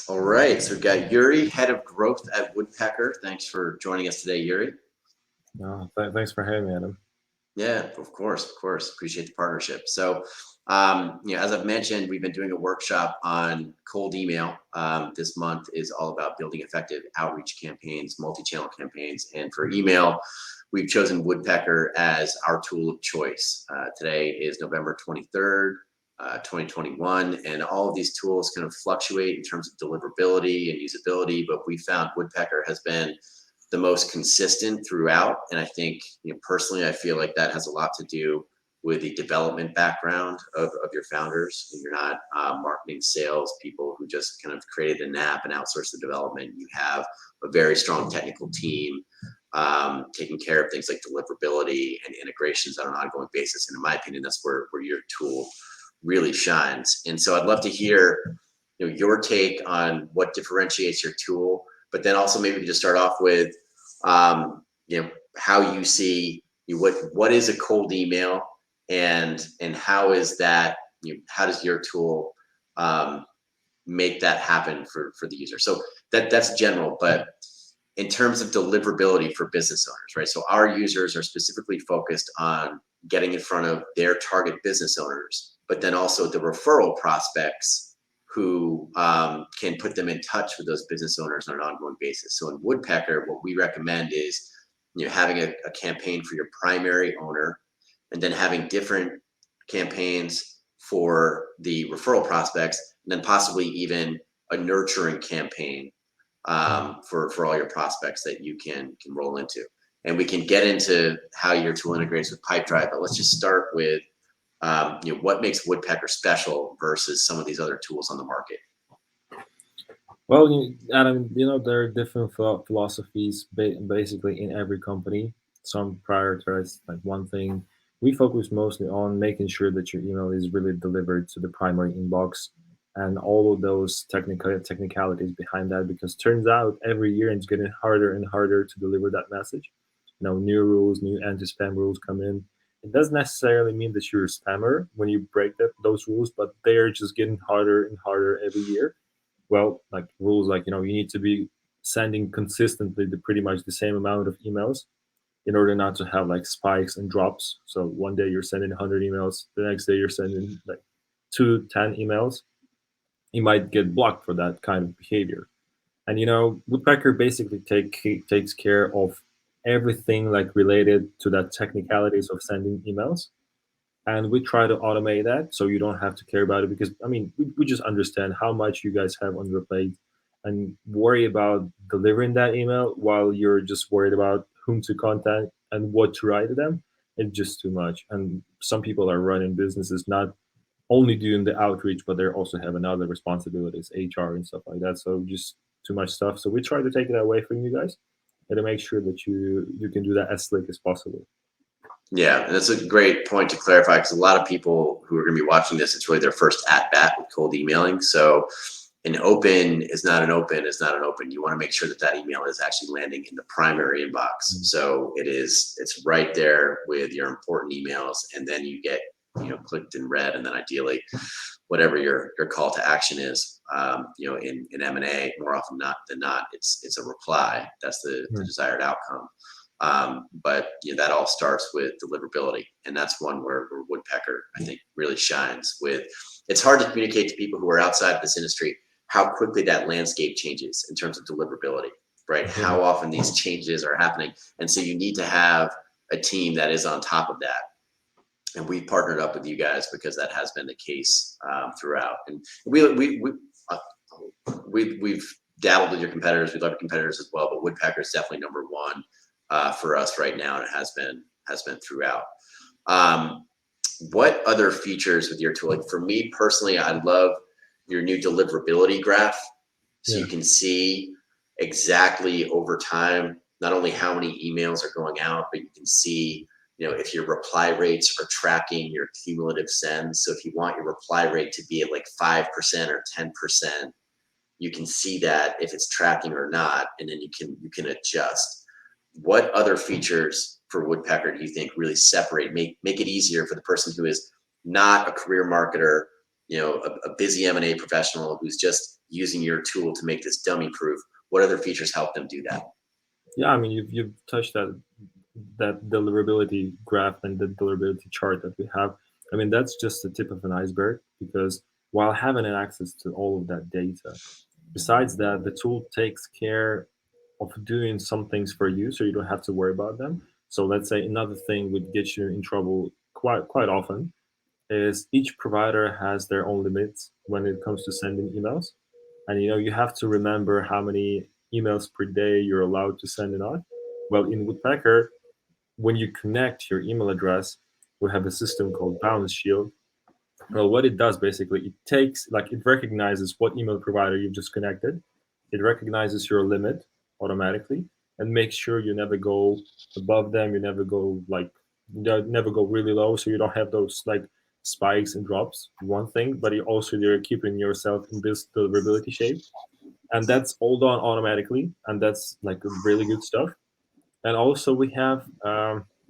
All right, so we've got Yuri, head of growth at Woodpecker. Thanks for joining us today, Yuri. Thanks for having me, Adam. Yeah, of course, of course. Appreciate the partnership. So, as I've mentioned, we've been doing a workshop on cold email. This month is all about building effective outreach campaigns, multi-channel campaigns, and for email, we've chosen Woodpecker as our tool of choice. Today is November 23rd. 2021, and all of these tools kind of fluctuate in terms of deliverability and usability, but we found Woodpecker has been the most consistent throughout. And I think, personally, I feel like that has a lot to do with the development background of your founders. And you're not marketing sales people who just kind of created an app and outsourced the development. You have a very strong technical team taking care of things like deliverability and integrations on an ongoing basis. And in my opinion, that's where your tool really shines. And so I'd love to hear your take on what differentiates your tool, but then also maybe just start off with how you see what is a cold email, and how is that how does your tool make that happen for the user. So that's general, but in terms of deliverability for business owners, right? So our users are specifically focused on getting in front of their target business owners, but then also the referral prospects who can put them in touch with those business owners on an ongoing basis. So in Woodpecker, what we recommend is having a campaign for your primary owner, and then having different campaigns for the referral prospects, and then possibly even a nurturing campaign for all your prospects that you can roll into. And we can get into how your tool integrates with Pipedrive, but let's just start with what makes Woodpecker special versus some of these other tools on the market. Well, Adam, there are different philosophies basically in every company. Some prioritize like one thing. We focus mostly on making sure that your email is really delivered to the primary inbox and all of those technicalities behind that, because turns out every year it's getting harder and harder to deliver that message. New rules, new anti-spam rules come in. It doesn't necessarily mean that you're a spammer when you break those rules, but they're just getting harder and harder every year. Well, like rules like you need to be sending consistently pretty much the same amount of emails in order not to have like spikes and drops. So one day you're sending 100 emails, the next day you're sending like 10 emails. You might get blocked for that kind of behavior. And Woodpecker basically takes care of everything like related to that technicalities of sending emails, and we try to automate that so you don't have to care about it, because we just understand how much you guys have on your plate, and worry about delivering that email while you're just worried about whom to contact and what to write to them. It's just too much. And some people are running businesses not only doing the outreach, but they're also having other responsibilities, HR and stuff like that. So just too much stuff. So we try to take it away from you guys and to make sure that you can do that as slick as possible. Yeah, and that's a great point to clarify, because a lot of people who are going to be watching this, it's really their first at bat with cold emailing. So an open is not an open is not an open. You want to make sure that that email is actually landing in the primary inbox. So it's right there with your important emails, and then you get clicked and read, and then ideally whatever your call to action is, in M&A, more often than not, it's a reply. That's the desired outcome. But that all starts with deliverability, and that's one where Woodpecker, I think, really shines with. It's hard to communicate to people who are outside of this industry how quickly that landscape changes in terms of deliverability, right? How often these changes are happening, and so you need to have a team that is on top of that. And we partnered up with you guys because that has been the case throughout. And we've dabbled with your competitors. We love your competitors as well, but Woodpecker is definitely number one for us right now, and it has been throughout. What other features with your tool? Like for me personally, I love your new deliverability graph, so you can see exactly over time not only how many emails are going out, but you can see if your reply rates are tracking your cumulative sends. So if you want your reply rate to be at like 5% or 10%, you can see that if it's tracking or not, and then you can adjust. What other features for Woodpecker do you think really separate, make it easier for the person who is not a career marketer, a busy M&A professional who's just using your tool to make this dummy proof? What other features help them do that? Yeah, I mean, you've touched that deliverability graph and the deliverability chart that we have. I mean, that's just the tip of an iceberg, because while having an access to all of that data, besides that, the tool takes care of doing some things for you, so you don't have to worry about them. So let's say another thing would get you in trouble quite often is each provider has their own limits when it comes to sending emails, and you have to remember how many emails per day you're allowed to send and not. Well, in Woodpecker, when you connect your email address, we have a system called Balance Shield. Well, what it does basically, it recognizes what email provider you've just connected. It recognizes your limit automatically and makes sure you never go above them. You never go really low, so you don't have those like spikes and drops. One thing, but you're keeping yourself in this deliverability shape, and that's all done automatically, and that's like really good stuff. And also we have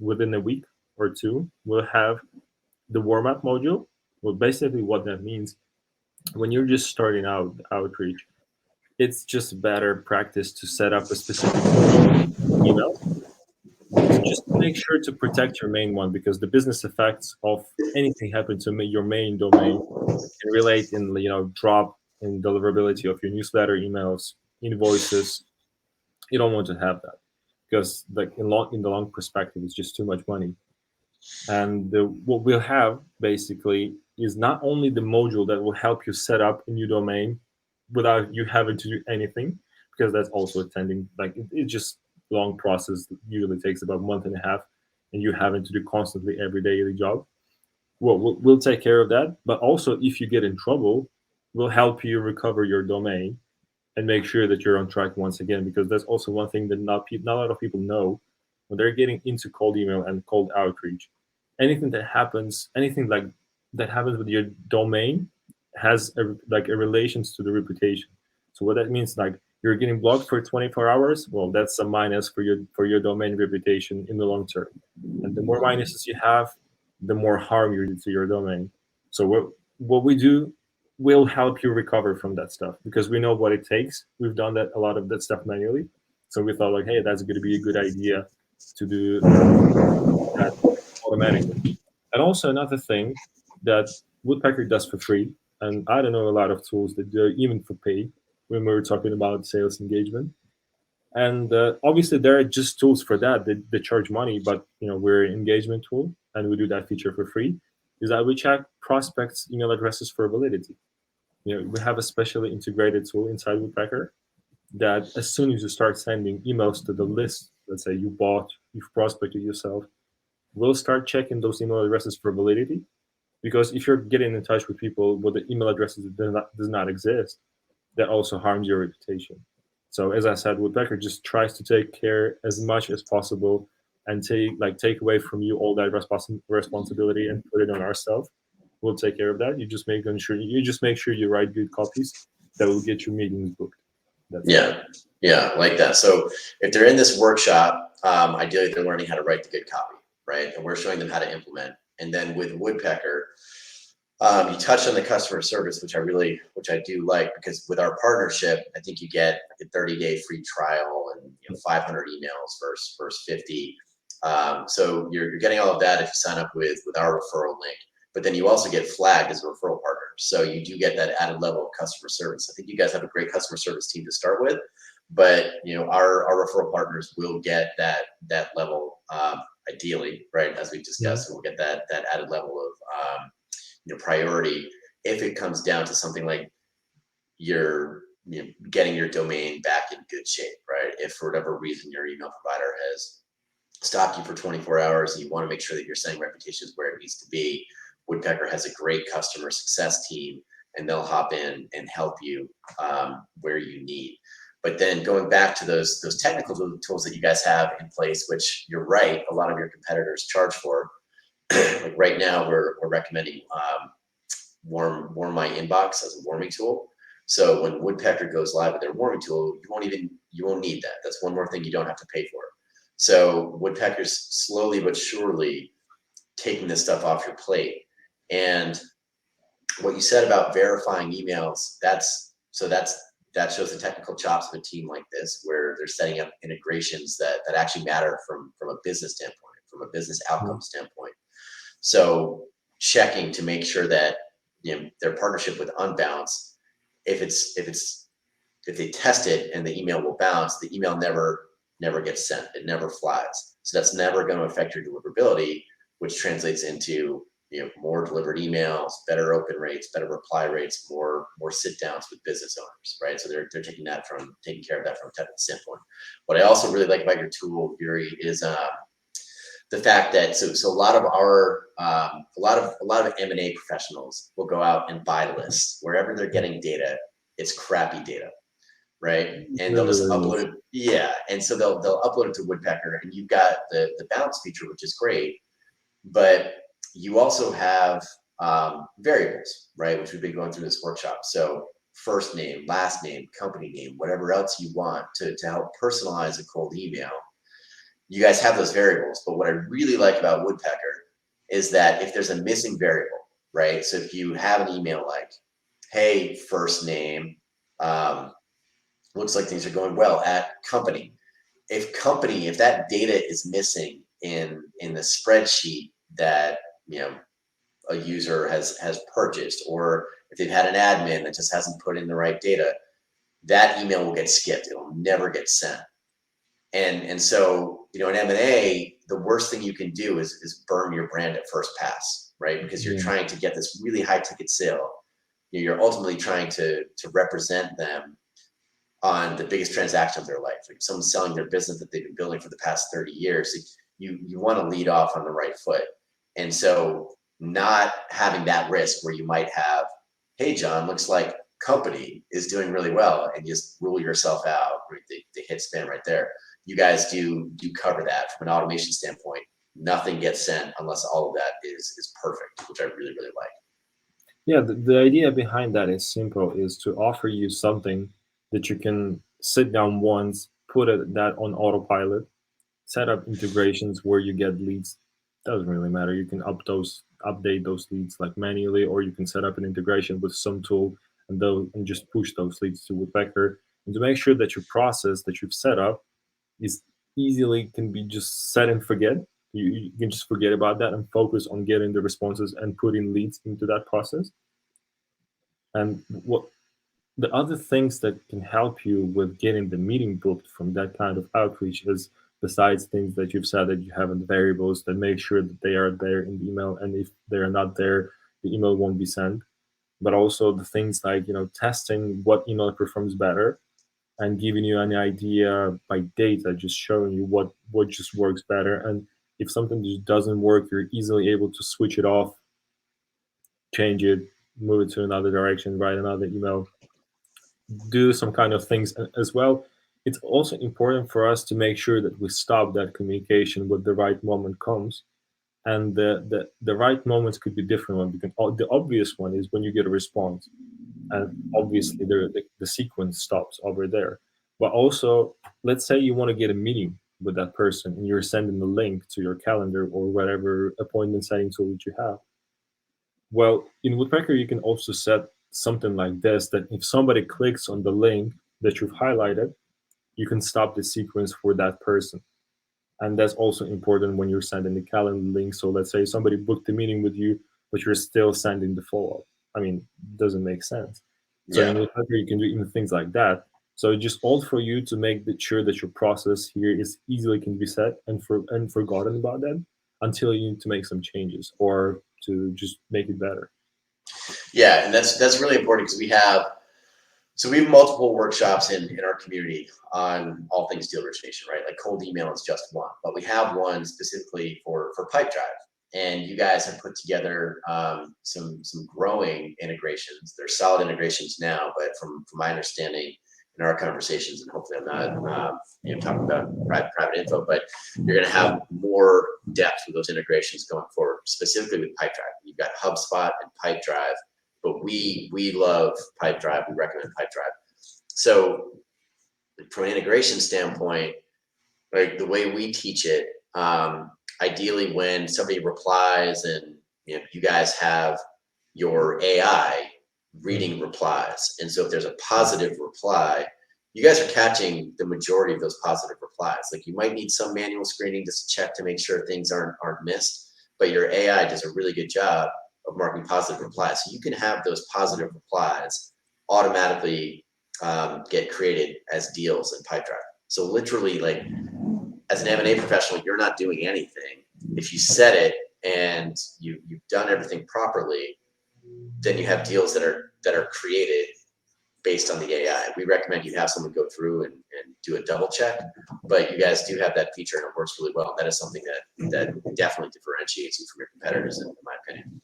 within a week or two, we'll have the warm up module. Well, basically what that means, when you're just starting out outreach, it's just better practice to set up a specific email. So just make sure to protect your main one, because the business effects of anything happen to your main domain can relate in drop in deliverability of your newsletter, emails, invoices. You don't want to have that, because like in the long perspective, it's just too much money. And what we'll have basically is not only the module that will help you set up a new domain without you having to do anything, because that's also attending like it's just long process that usually takes about a month and a half, and you having to do constantly every daily job. Well, we'll take care of that, but also if you get in trouble, we'll help you recover your domain and make sure that you're on track once again, because that's also one thing that not a lot of people know when they're getting into cold email and cold outreach. Anything like that happens with your domain has a relations to the reputation. So what that means, like you're getting blocked for 24 hours, well, that's a minus for your domain reputation in the long term. And the more minuses you have, the more harm you do to your domain. So what we do will help you recover from that stuff, because we know what it takes. We've done that a lot of that stuff manually. So we thought like, hey, that's going to be a good idea to do that automatically. And also another thing that Woodpecker does for free, and I don't know a lot of tools that do even for pay when we were talking about sales engagement. And obviously there are just tools for that that charge money, but we're an engagement tool and we do that feature for free. Is that we check prospects' email addresses for validity. We have a specially integrated tool inside Woodpecker that as soon as you start sending emails to the list, let's say you've prospected yourself, we'll start checking those email addresses for validity. Because if you're getting in touch with people with the email addresses that does not exist, that also harms your reputation. So as I said, Woodpecker just tries to take care as much as possible and take away from you all that responsibility and put it on ourselves. We'll take care of that. You just make sure you write good copies that will get your meetings booked. That's Yeah, yeah, like that. So if they're in this workshop, ideally they're learning how to write the good copy, right? And we're showing them how to implement. And then with Woodpecker, you touched on the customer service, which I do like, because with our partnership, I think you get like a 30-day free trial and 500 emails versus 50. So you're getting all of that if you sign up with our referral link. But then you also get flagged as a referral partner. So you do get that added level of customer service. I think you guys have a great customer service team to start with, but our referral partners will get that level, ideally, right? As we discussed, we'll get that added level of priority if it comes down to something like you're getting your domain back in good shape, right? If for whatever reason your email provider has stopped you for 24 hours and you want to make sure that your sending reputation is where it needs to be, Woodpecker has a great customer success team, and they'll hop in and help you where you need. But then going back to those technical tools that you guys have in place, which you're right, a lot of your competitors charge for. Like right now, we're recommending Warm My Inbox as a warming tool. So when Woodpecker goes live with their warming tool, you won't need that. That's one more thing you don't have to pay for. So Woodpecker's slowly but surely taking this stuff off your plate. And what you said about verifying emails, that's So that shows the technical chops of a team like this, where they're setting up integrations that actually matter from a business standpoint, from a business outcome standpoint. So checking to make sure that their partnership with Unbounce, if they test it and the email will bounce, the email never gets sent. It never flies. So that's never going to affect your deliverability, which translates into more delivered emails, better open rates, better reply rates, more sit downs with business owners, right? So they're taking care of that from a technical standpoint. What I also really like about your tool, Yuri, is the fact that so a lot of our a lot of M&A professionals will go out and buy lists wherever they're getting data. It's crappy data, right? And they'll just upload it. Yeah, and so they'll upload it to Woodpecker, and you've got the bounce feature, which is great, but you also have variables, right? Which we've been going through this workshop. So first name, last name, company name, whatever else you want to help personalize a cold email. You guys have those variables, but what I really like about Woodpecker is that if there's a missing variable, right? So if you have an email like, hey, first name, looks like things are going well at company. If that data is missing in the spreadsheet that a user has purchased, or if they've had an admin that just hasn't put in the right data, that email will get skipped. It'll never get sent. And so in M&A, the worst thing you can do is burn your brand at first pass, right? Because you're trying to get this really high ticket sale. You're ultimately trying to represent them on the biggest transaction of their life. Like someone's selling their business that they've been building for the past 30 years. You want to lead off on the right foot. And so not having that risk where you might have, hey, John, looks like company is doing really well, and just rule yourself out. They hit spam right there. You guys do cover that from an automation standpoint. Nothing gets sent unless all of that is perfect, which I really, really like. Yeah, the idea behind that is simple, is to offer you something that you can sit down once, that on autopilot, set up integrations where you get leads. Doesn't really matter. You can update those leads like manually, or you can set up an integration with some tool and just push those leads to Woodpecker, and to make sure that your process that you've set up is easily can be just set and forget. You can just forget about that and focus on getting the responses and putting leads into that process. And what the other things that can help you with getting the meeting booked from that kind of outreach is, besides things that you've said, that you have in the variables, that make sure that they are there in the email, and if they're not there, the email won't be sent. But also the things like testing what email performs better, and giving you an idea by data, just showing you what just works better. And if something just doesn't work, you're easily able to switch it off, change it, move it to another direction, write another email, do some kind of things as well. It's also important for us to make sure that we stop that communication when the right moment comes. And the right moments could be different one, because the obvious one is when you get a response, and obviously the sequence stops over there. But also, let's say you want to get a meeting with that person, and you're sending the link to your calendar or whatever appointment setting tool that you have. Well, in Woodpecker, you can also set something like this, that if somebody clicks on the link that you've highlighted, you can stop the sequence for that person. And that's also important when you're sending the calendar link. So let's say somebody booked a meeting with you, but you're still sending the follow-up. I mean, it doesn't make sense. So in Woodpecker, you can do even things like that. So just all for you to make sure that your process here is easily can be set and forgotten about that until you need to make some changes or to just make it better. Yeah, and that's really important, because we have multiple workshops in our community on all things deal origination, right? Like cold email is just one, but we have one specifically for Pipedrive. And you guys have put together some growing integrations. They're solid integrations now, but from my understanding in our conversations, and hopefully I'm not talking about private info, but you're going to have more depth with those integrations going forward, specifically with Pipedrive. You've got HubSpot and Pipedrive, but we love Pipedrive. We recommend Pipedrive. So from an integration standpoint, like the way we teach it, ideally when somebody replies and you guys have your AI reading replies. And so if there's a positive reply, you guys are catching the majority of those positive replies. Like you might need some manual screening just to check to make sure things aren't missed, but your AI does a really good job of marking positive replies. So you can have those positive replies automatically get created as deals in Pipedrive. So literally, like as an M&A professional, you're not doing anything. If you set it and you've done everything properly, then you have deals that are created based on the AI. We recommend you have someone go through and do a double check, but you guys do have that feature and it works really well. That is something that definitely differentiates you from your competitors, in my opinion.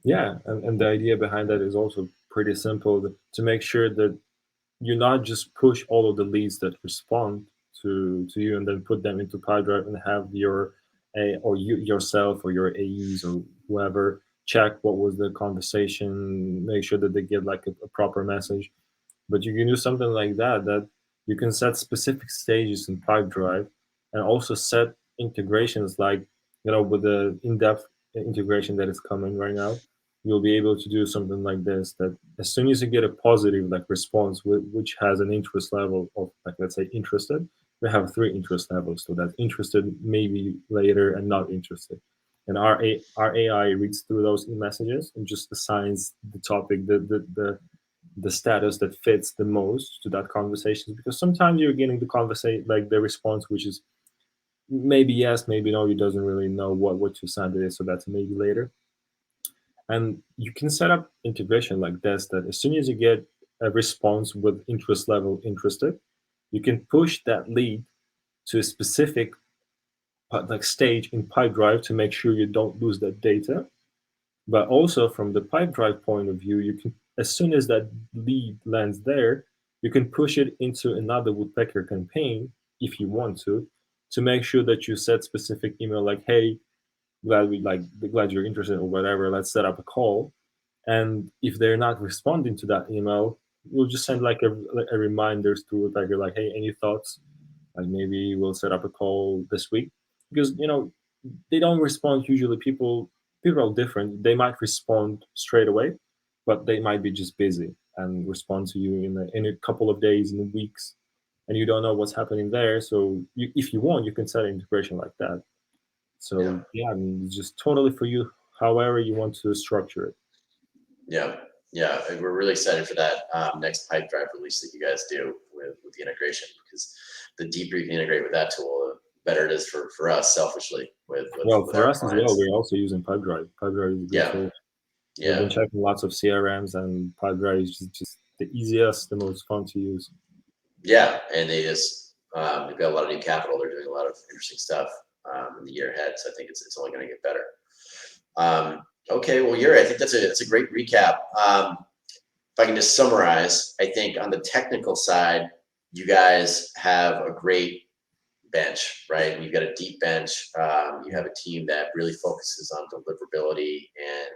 Yeah, and the idea behind that is also pretty simple, to make sure that you not just push all of the leads that respond to you and then put them into Pipedrive and have your or you yourself or your AEs or whoever check what was the conversation, make sure that they get like a proper message. But you can do something like that you can set specific stages in Pipedrive and also set integrations, like with the in-depth integration that is coming right now. You'll be able to do something like this, that as soon as you get a positive like response which has an interest level of, like, let's say interested, we have 3 interest levels. So that's interested, maybe later, and not interested. And our AI reads through those messages and just assigns the topic, the status that fits the most to that conversation. Because sometimes you're getting the conversation, like the response, which is maybe yes, maybe no. He doesn't really know what to send it is, so that's maybe later. And you can set up integration like this, that as soon as you get a response with interest level interested, you can push that lead to a specific like stage in Pipedrive to make sure you don't lose that data. But also from the Pipedrive point of view, you can, as soon as that lead lands there, you can push it into another Woodpecker campaign if you want to make sure that you set specific email like, hey, glad you're interested or whatever, let's set up a call. And if they're not responding to that email, we'll just send like a reminders to Woodpecker like, hey, any thoughts? Like maybe we'll set up a call this week. Because they don't respond usually. People are different. They might respond straight away, but they might be just busy and respond to you in a couple of days, in weeks, and you don't know what's happening there. So if you want, you can set an integration like that. So yeah, I mean, it's just totally for you, however you want to structure it. Yeah, and we're really excited for that next Pipedrive release that you guys do with the integration, because the deeper you can integrate with that tool, the better it is for us selfishly with For our us as well, clients. we're also using Pipedrive. Pipedrive is a good tool. We've been checking lots of CRMs, and Pipedrive is just the easiest, the most fun to use. Yeah, and they've got a lot of new capital. They're doing a lot of interesting stuff in the year ahead. So I think it's only going to get better. Okay, well, Yuri, I think that's a great recap. If I can just summarize, I think on the technical side, you guys have a great bench, right? You've got a deep bench. You have a team that really focuses on deliverability, and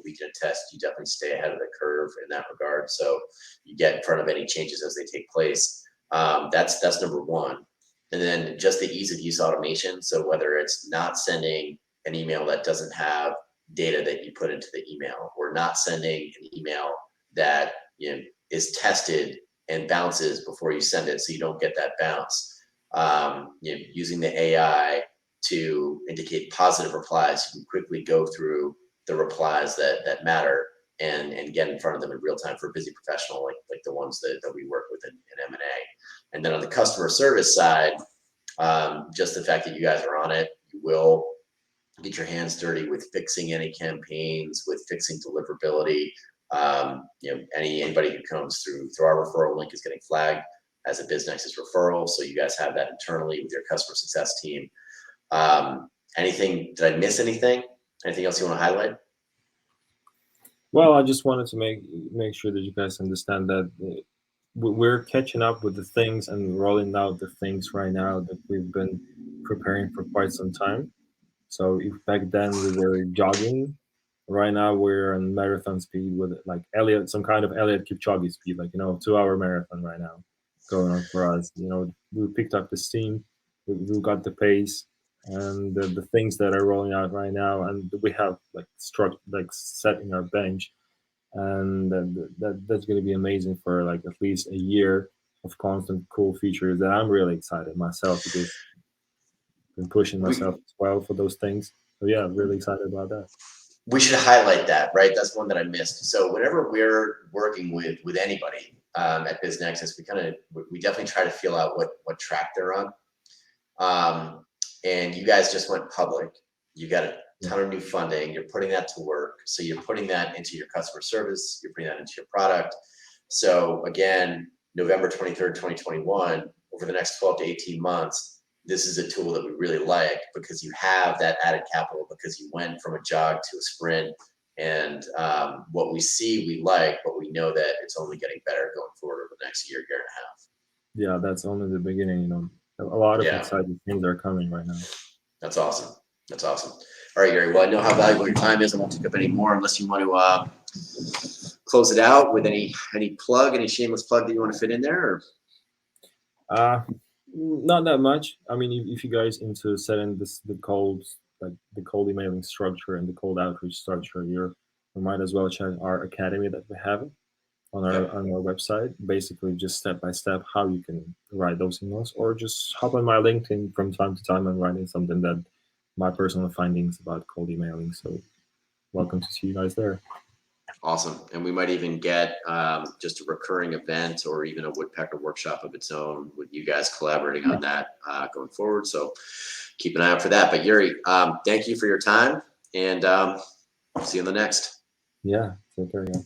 we can attest you definitely stay ahead of the curve in that regard. So you get in front of any changes as they take place. That's number one. And then just the ease of use automation. So whether it's not sending an email that doesn't have data that you put into the email, or not sending an email that is tested and bounces before you send it, so you don't get that bounce. Using the AI to indicate positive replies, you can quickly go through the replies that matter and get in front of them in real time for a busy professional like the ones that we work with in M&A. And then on the customer service side, just the fact that you guys are on it, you will get your hands dirty with fixing any campaigns, with fixing deliverability. Anybody who comes through our referral link is getting flagged as a BizNexus referral. So you guys have that internally with your customer success team. Did I miss anything? Anything else you want to highlight? Well, I just wanted to make sure that you guys understand that we're catching up with the things and rolling out the things right now that we've been preparing for quite some time. So if back then we were jogging, right now we're on marathon speed with like Elliot, some kind of Elliot Kipchoge speed, like 2-hour marathon right now going on for us. We picked up the steam, we got the pace, and the things that are rolling out right now, and we have like set in our bench. and that's going to be amazing for like at least a year of constant cool features that I'm really excited myself because I've been pushing myself We as well for those things. So yeah, really excited about that. we should highlight that, right? That's one that I missed. So whenever we're working with anybody at BizNexus, we definitely try to feel out what track they're on. And you guys just went public. You got a ton of new funding. You're putting that to work. So you're putting that into your customer service. You're putting that into your product. So again, November 23rd, 2021, over the next 12 to 18 months, this is a tool that we really like because you have that added capital because you went from a jog to a sprint. And what we see, we like, but we know that it's only getting better going forward over the next year, year and a half. Yeah, that's only the beginning. You know, a lot of Yeah, exciting things are coming right now. that's awesome. That's awesome. All right, Gary. Well, I know how valuable your time is. I won't take up any more unless you want to close it out with any plug, any shameless plug that you want to fit in there. Or? Uh, Not that much. I mean, if you guys into setting the cold, like the cold emailing structure and the cold outreach structure, you might as well check our academy that we have Yep. on our website. Basically, just step by step how you can write those emails, or just hop on my LinkedIn from time to time and writing something that my personal findings about cold emailing. So welcome to see you guys there. Awesome. And we might even get just a recurring event or even a Woodpecker workshop of its own with you guys collaborating on that going forward. So keep an eye out for that. But Yuri, thank you for your time and see you in the next. Yeah, take care. Yeah.